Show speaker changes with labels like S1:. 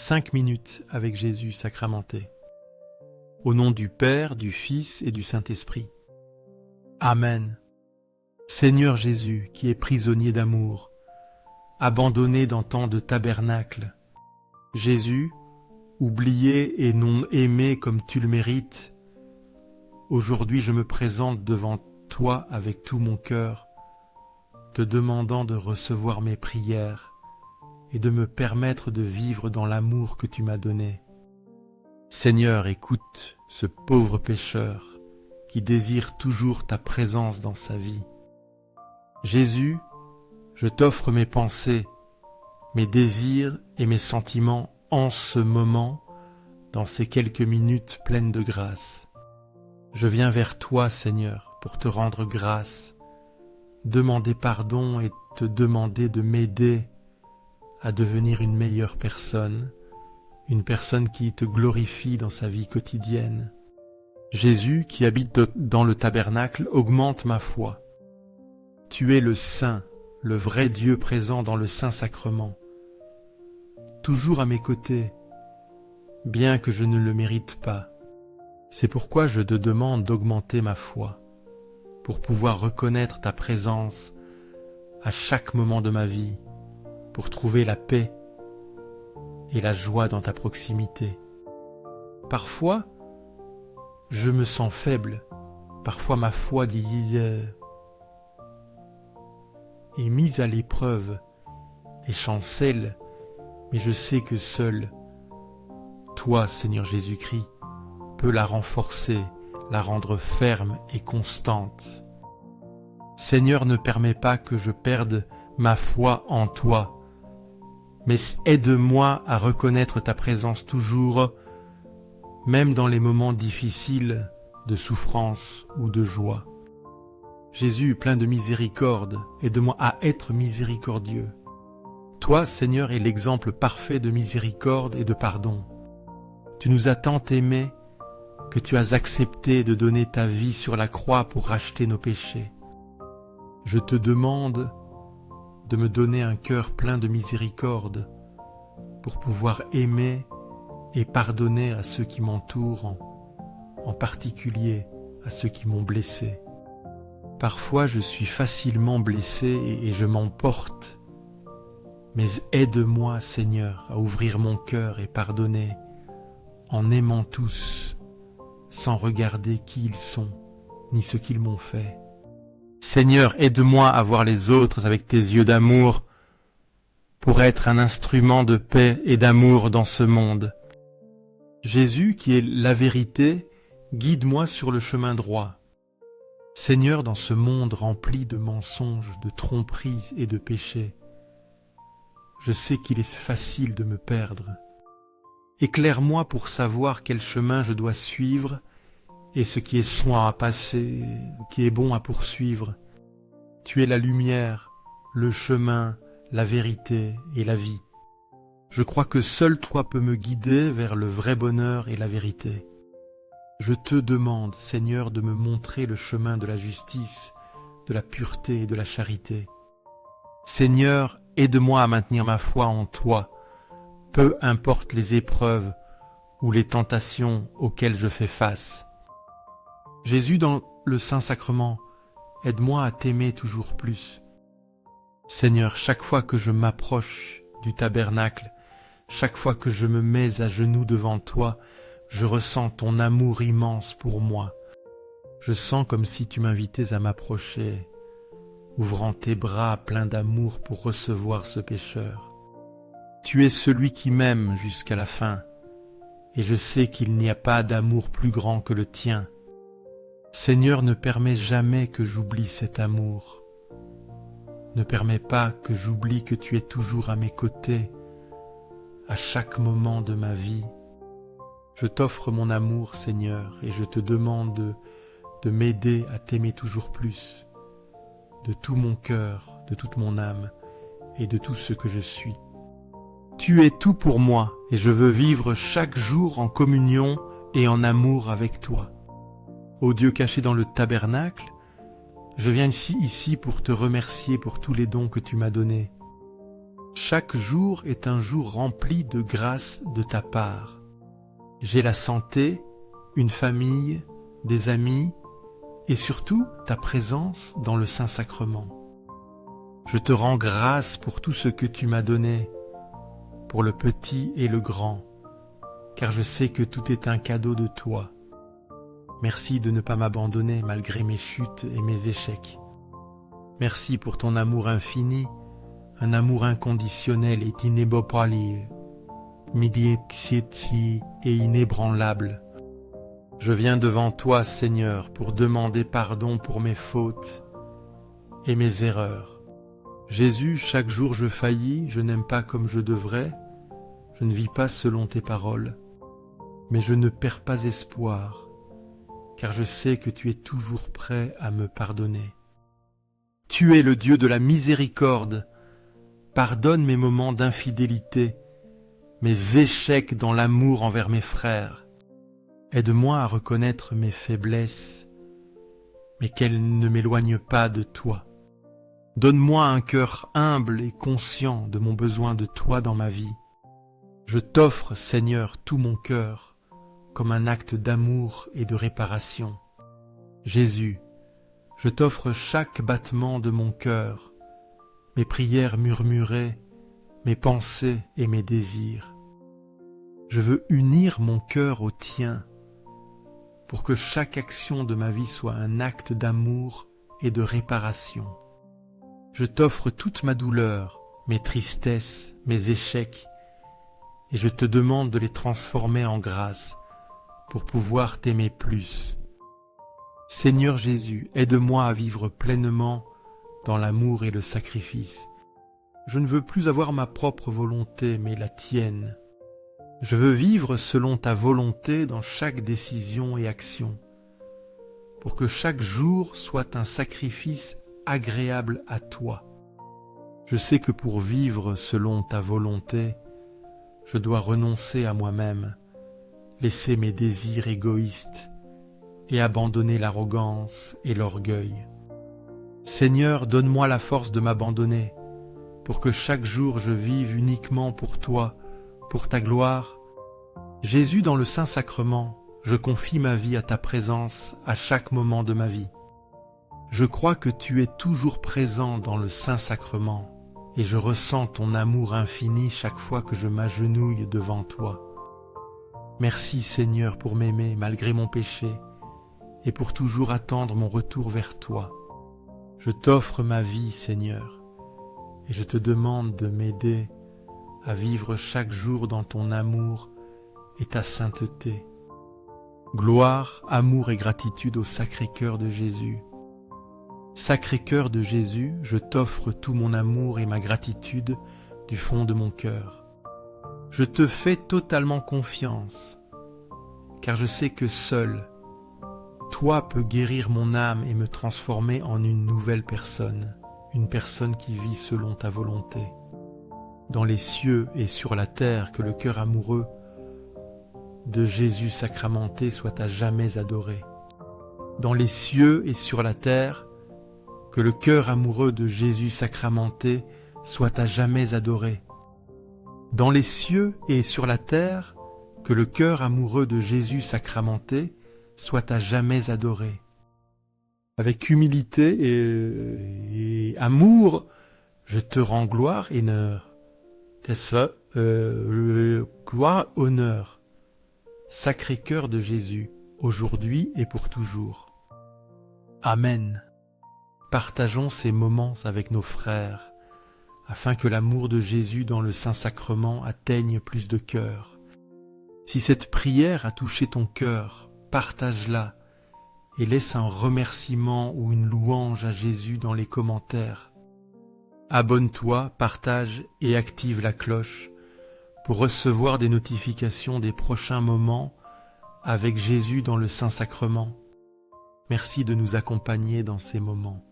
S1: 5 minutes avec Jésus sacramenté. Au nom du Père, du Fils et du Saint-Esprit. Amen. Seigneur Jésus, qui es prisonnier d'amour, abandonné dans tant de tabernacles, Jésus, oublié et non aimé comme tu le mérites, aujourd'hui je me présente devant toi avec tout mon cœur, te demandant de recevoir mes prières et de me permettre de vivre dans l'amour que tu m'as donné. Seigneur, écoute ce pauvre pécheur qui désire toujours ta présence dans sa vie. Jésus, je t'offre mes pensées, mes désirs et mes sentiments en ce moment, dans ces quelques minutes pleines de grâce. Je viens vers toi, Seigneur, pour te rendre grâce, demander pardon et te demander de m'aider à devenir une meilleure personne, une personne qui te glorifie dans sa vie quotidienne. Jésus, qui habite dans le tabernacle, augmente ma foi. Tu es le Saint, le vrai Dieu présent dans le Saint-Sacrement, toujours à mes côtés, bien que je ne le mérite pas. C'est pourquoi je te demande d'augmenter ma foi, pour pouvoir reconnaître ta présence à chaque moment de ma vie, pour trouver la paix et la joie dans ta proximité. Parfois, je me sens faible, parfois ma foi est mise à l'épreuve et chancelle, mais je sais que seul toi, Seigneur Jésus-Christ, peux la renforcer, la rendre ferme et constante. Seigneur, ne permets pas que je perde ma foi en toi, mais aide-moi à reconnaître ta présence toujours, même dans les moments difficiles de souffrance ou de joie. Jésus, plein de miséricorde, aide-moi à être miséricordieux. Toi, Seigneur, es l'exemple parfait de miséricorde et de pardon. Tu nous as tant aimés que tu as accepté de donner ta vie sur la croix pour racheter nos péchés. Je te demande de me donner un cœur plein de miséricorde pour pouvoir aimer et pardonner à ceux qui m'entourent, en particulier à ceux qui m'ont blessé. Parfois je suis facilement blessé et je m'emporte, mais aide-moi, Seigneur, à ouvrir mon cœur et pardonner en aimant tous, sans regarder qui ils sont, ni ce qu'ils m'ont fait. Seigneur, aide-moi à voir les autres avec tes yeux d'amour, pour être un instrument de paix et d'amour dans ce monde. Jésus, qui est la vérité, guide-moi sur le chemin droit. Seigneur, dans ce monde rempli de mensonges, de tromperies et de péchés, je sais qu'il est facile de me perdre. Éclaire-moi pour savoir quel chemin je dois suivre et ce qui est soin à passer, qui est bon à poursuivre. Tu es la lumière, le chemin, la vérité et la vie. Je crois que seul toi peux me guider vers le vrai bonheur et la vérité. Je te demande, Seigneur, de me montrer le chemin de la justice, de la pureté et de la charité. Seigneur, aide-moi à maintenir ma foi en toi, peu importe les épreuves ou les tentations auxquelles je fais face. Jésus, dans le Saint-Sacrement, aide-moi à t'aimer toujours plus. Seigneur, chaque fois que je m'approche du tabernacle, chaque fois que je me mets à genoux devant toi, je ressens ton amour immense pour moi. Je sens comme si tu m'invitais à m'approcher, ouvrant tes bras pleins d'amour pour recevoir ce pécheur. Tu es celui qui m'aime jusqu'à la fin, et je sais qu'il n'y a pas d'amour plus grand que le tien. Seigneur, ne permets jamais que j'oublie cet amour. Ne permets pas que j'oublie que tu es toujours à mes côtés, à chaque moment de ma vie. Je t'offre mon amour, Seigneur, et je te demande de m'aider à t'aimer toujours plus, de tout mon cœur, de toute mon âme et de tout ce que je suis. Tu es tout pour moi, et je veux vivre chaque jour en communion et en amour avec toi. Ô Dieu caché dans le tabernacle, je viens ici pour te remercier pour tous les dons que tu m'as donnés. Chaque jour est un jour rempli de grâce de ta part. J'ai la santé, une famille, des amis et surtout ta présence dans le Saint-Sacrement. Je te rends grâce pour tout ce que tu m'as donné, pour le petit et le grand, car je sais que tout est un cadeau de toi. Merci de ne pas m'abandonner malgré mes chutes et mes échecs. Merci pour ton amour infini, un amour inconditionnel et inébranlable, et inébranlable. Je viens devant toi, Seigneur, pour demander pardon pour mes fautes et mes erreurs. Jésus, chaque jour je faillis, je n'aime pas comme je devrais, je ne vis pas selon tes paroles, mais je ne perds pas espoir, car je sais que tu es toujours prêt à me pardonner. Tu es le Dieu de la miséricorde. Pardonne mes moments d'infidélité, mes échecs dans l'amour envers mes frères. Aide-moi à reconnaître mes faiblesses, mais qu'elles ne m'éloignent pas de toi. Donne-moi un cœur humble et conscient de mon besoin de toi dans ma vie. Je t'offre, Seigneur, tout mon cœur, comme un acte d'amour et de réparation. Jésus, je t'offre chaque battement de mon cœur, mes prières murmurées, mes pensées et mes désirs. Je veux unir mon cœur au tien, pour que chaque action de ma vie soit un acte d'amour et de réparation. Je t'offre toute ma douleur, mes tristesses, mes échecs, et je te demande de les transformer en grâce pour pouvoir t'aimer plus. Seigneur Jésus, aide-moi à vivre pleinement dans l'amour et le sacrifice. Je ne veux plus avoir ma propre volonté, mais la tienne. Je veux vivre selon ta volonté dans chaque décision et action, pour que chaque jour soit un sacrifice agréable à toi. Je sais que pour vivre selon ta volonté, je dois renoncer à moi-même, laisser mes désirs égoïstes et abandonner l'arrogance et l'orgueil. Seigneur, donne-moi la force de m'abandonner, pour que chaque jour je vive uniquement pour toi, pour ta gloire. Jésus, dans le Saint-Sacrement, je confie ma vie à ta présence à chaque moment de ma vie. Je crois que tu es toujours présent dans le Saint-Sacrement, et je ressens ton amour infini chaque fois que je m'agenouille devant toi. Merci Seigneur pour m'aimer malgré mon péché, et pour toujours attendre mon retour vers toi. Je t'offre ma vie, Seigneur, et je te demande de m'aider à vivre chaque jour dans ton amour et ta sainteté. Gloire, amour et gratitude au Sacré-Cœur de Jésus. Sacré-Cœur de Jésus, je t'offre tout mon amour et ma gratitude du fond de mon cœur. Je te fais totalement confiance, car je sais que seul, toi peux guérir mon âme et me transformer en une nouvelle personne, une personne qui vit selon ta volonté. Dans les cieux et sur la terre, que le cœur amoureux de Jésus sacramenté soit à jamais adoré. Dans les cieux et sur la terre, que le cœur amoureux de Jésus sacramenté soit à jamais adoré. Dans les cieux et sur la terre, que le cœur amoureux de Jésus sacramenté soit à jamais adoré. Avec humilité et amour, je te rends gloire et honneur. Gloire, honneur. Sacré-Cœur de Jésus, aujourd'hui et pour toujours. Amen. Partageons ces moments avec nos frères, afin que l'amour de Jésus dans le Saint-Sacrement atteigne plus de cœurs. Si cette prière a touché ton cœur, partage-la et laisse un remerciement ou une louange à Jésus dans les commentaires. Abonne-toi, partage et active la cloche pour recevoir des notifications des prochains moments avec Jésus dans le Saint-Sacrement. Merci de nous accompagner dans ces moments.